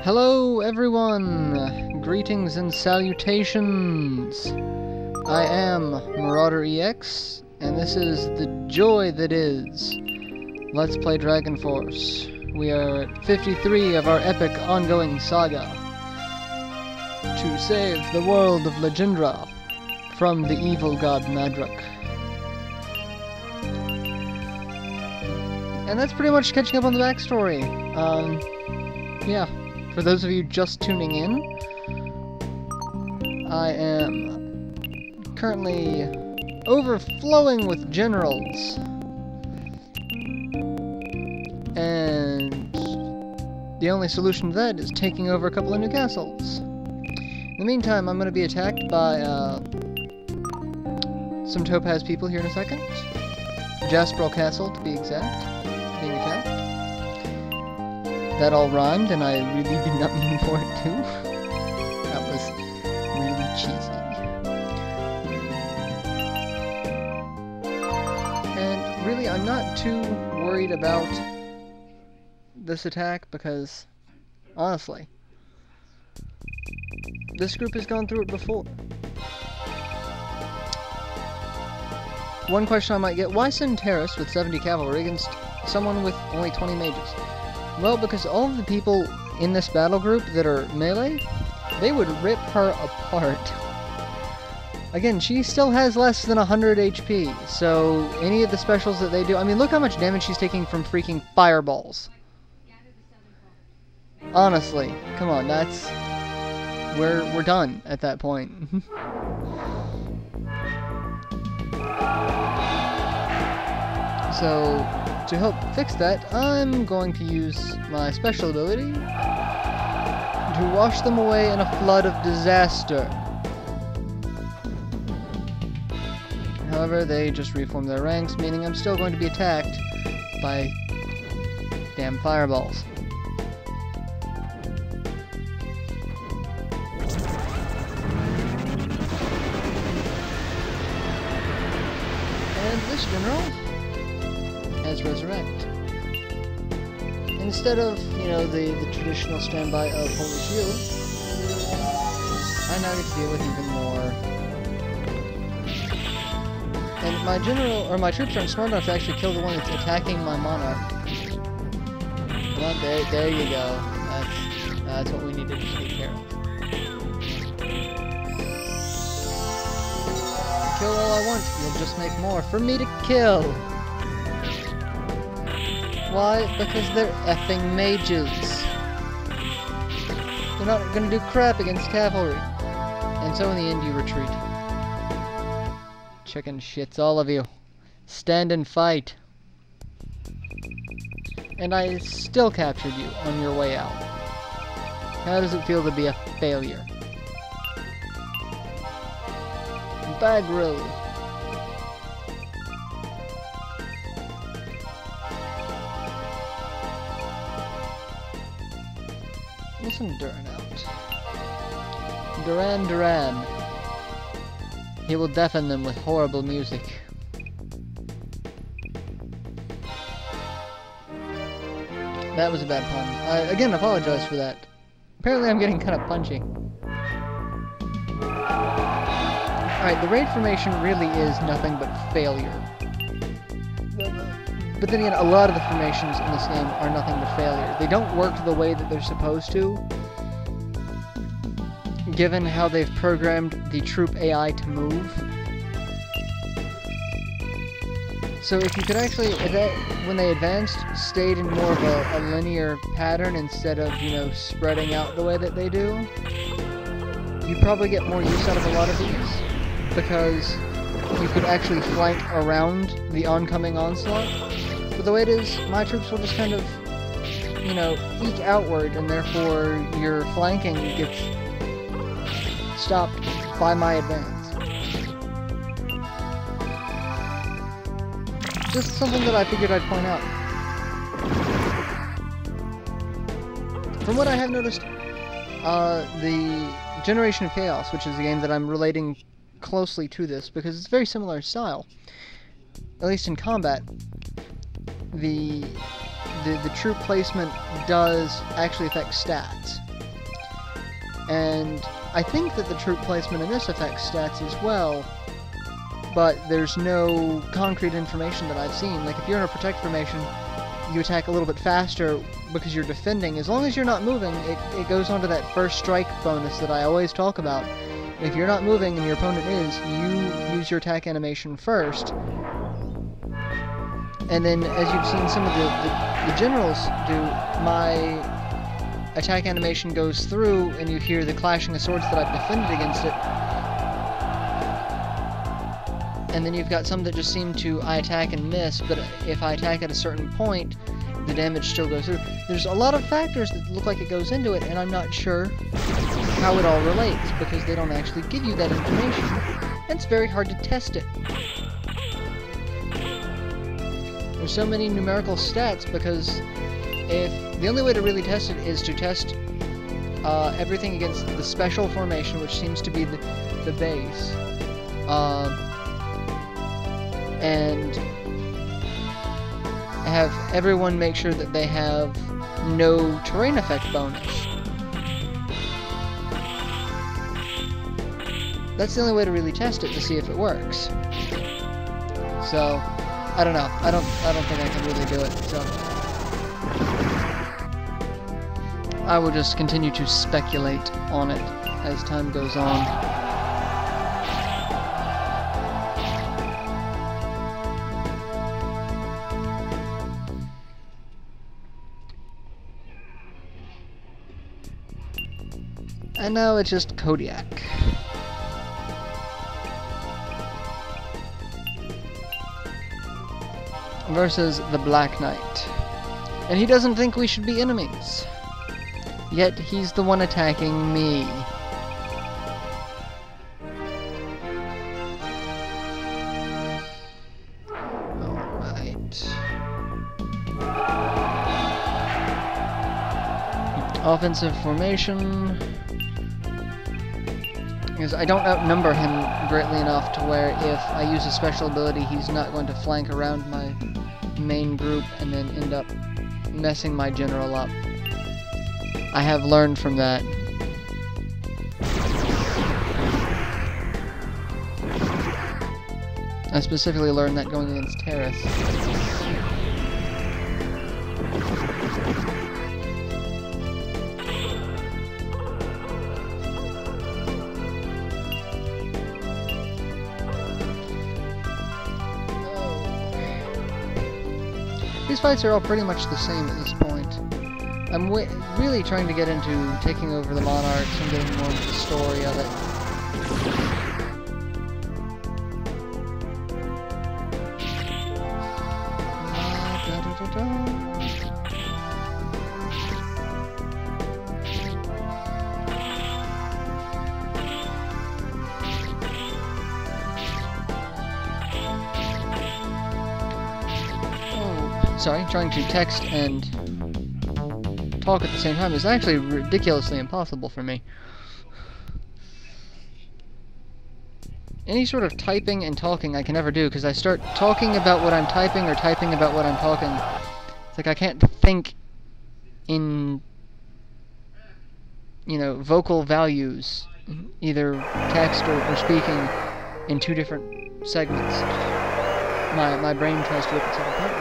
Hello everyone! Greetings and salutations! I am MarauderEX, and this is the joy that is Let's Play Dragon Force. We are at 53 of our epic ongoing saga to save the world of Legendra from the evil god Madrak. And that's pretty much catching up on the backstory. Yeah. For those of you just tuning in, I am currently overflowing with generals, and the only solution to that is taking over a couple of new castles. In the meantime, I'm going to be attacked by some topaz people here in a second. Jasperl Castle, to be exact, being attacked. That all rhymed, and I really did not mean for it to. That was really cheesy. And really, I'm not too worried about this attack because, honestly, this group has gone through it before. One question I might get, why send teiris with 70 cavalry against someone with only 20 mages? Well, because all of the people in this battle group that are melee, they would rip her apart. Again, she still has less than 100 HP, so any of the specials that they do... I mean, look how much damage she's taking from freaking fireballs. Honestly, come on, that's... We're done at that point. So... to help fix that, I'm going to use my special ability to wash them away in a flood of disaster. However, they just reform their ranks, meaning I'm still going to be attacked by damn fireballs. And this general as Resurrect. Instead of, you know, the traditional standby of Holy Shield, I now get to deal with even more. And my general, or my troops aren't smart enough to actually kill the one that's attacking my monarch. Come on, there you go. That's what we needed to take care of. Kill all I want, you'll just make more for me to kill. Why? Because they're effing mages. They're not gonna do crap against cavalry. And so in the end you retreat. Chicken shits, all of you. Stand and fight. And I still captured you on your way out. How does it feel to be a failure? Bagrill. Listen Duran out. Duran. He will deafen them with horrible music. That was a bad pun. I, again, apologize for that. Apparently I'm getting kind of punchy. Alright, the raid formation really is nothing but failure. But then again, a lot of the formations in this game are nothing but failure. They don't work the way that they're supposed to, given how they've programmed the troop AI to move. So if you could actually, when they advanced, stayed in more of a linear pattern instead of, you know, spreading out the way that they do, you'd probably get more use out of a lot of these, because you could actually flank around the oncoming onslaught. But the way it is, my troops will just kind of, you know, eke outward, and therefore your flanking gets stopped by my advance. Just something that I figured I'd point out. From what I have noticed, the Generation of Chaos, which is a game that I'm relating closely to this, because it's very similar style, at least in combat, the troop placement does actually affect stats. And I think that the troop placement in this affects stats as well, but there's no concrete information that I've seen. Like, if you're in a protect formation, you attack a little bit faster because you're defending. As long as you're not moving, it goes on to that first strike bonus that I always talk about. If you're not moving and your opponent is, you use your attack animation first. And then, as you've seen some of the generals do, my attack animation goes through and you hear the clashing of swords that I've defended against it. And then you've got some that just seem to, I attack and miss, but if I attack at a certain point, the damage still goes through. There's a lot of factors that look like it goes into it, and I'm not sure how it all relates, because they don't actually give you that information. And it's very hard to test it. There's so many numerical stats, because if the only way to really test it is to test everything against the special formation, which seems to be the base, and have everyone make sure that they have no terrain effect bonus. That's the only way to really test it, to see if it works. So, I don't know. I don't think I can really do it, so I will just continue to speculate on it as time goes on. And now it's just Kodiak. Versus the Black Knight. And he doesn't think we should be enemies. Yet he's the one attacking me. Alright. Offensive formation. Because I don't outnumber him greatly enough to where if I use a special ability, he's not going to flank around my main group and then end up messing my general up. I have learned from that. I specifically learned that going against teiris. These fights are all pretty much the same at this point. I'm really trying to get into taking over the monarchs and getting more into the story of it. Sorry, trying to text and talk at the same time is actually ridiculously impossible for me. Any sort of typing and talking I can never do, because I start talking about what I'm typing or typing about what I'm talking. It's like I can't think in, you know, vocal values, either text or speaking, in two different segments. My brain tries to rip itself apart.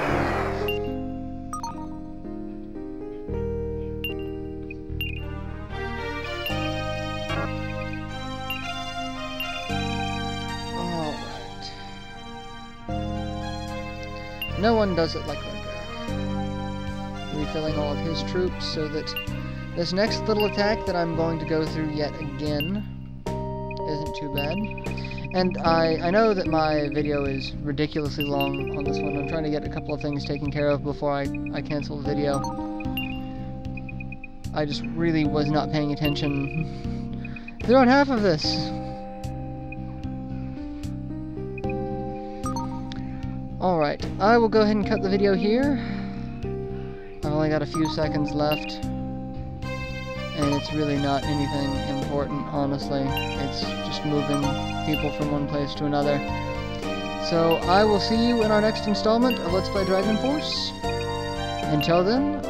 No one does it like Rengar. Refilling all of his troops so that this next little attack that I'm going to go through yet again isn't too bad. And I know that my video is ridiculously long on this one. I'm trying to get a couple of things taken care of before I cancel the video. I just really was not paying attention throughout half of this. Alright, I will go ahead and cut the video here. I've only got a few seconds left, and it's really not anything important, honestly. It's just moving people from one place to another. So, I will see you in our next installment of Let's Play Dragon Force. Until then,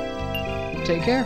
take care.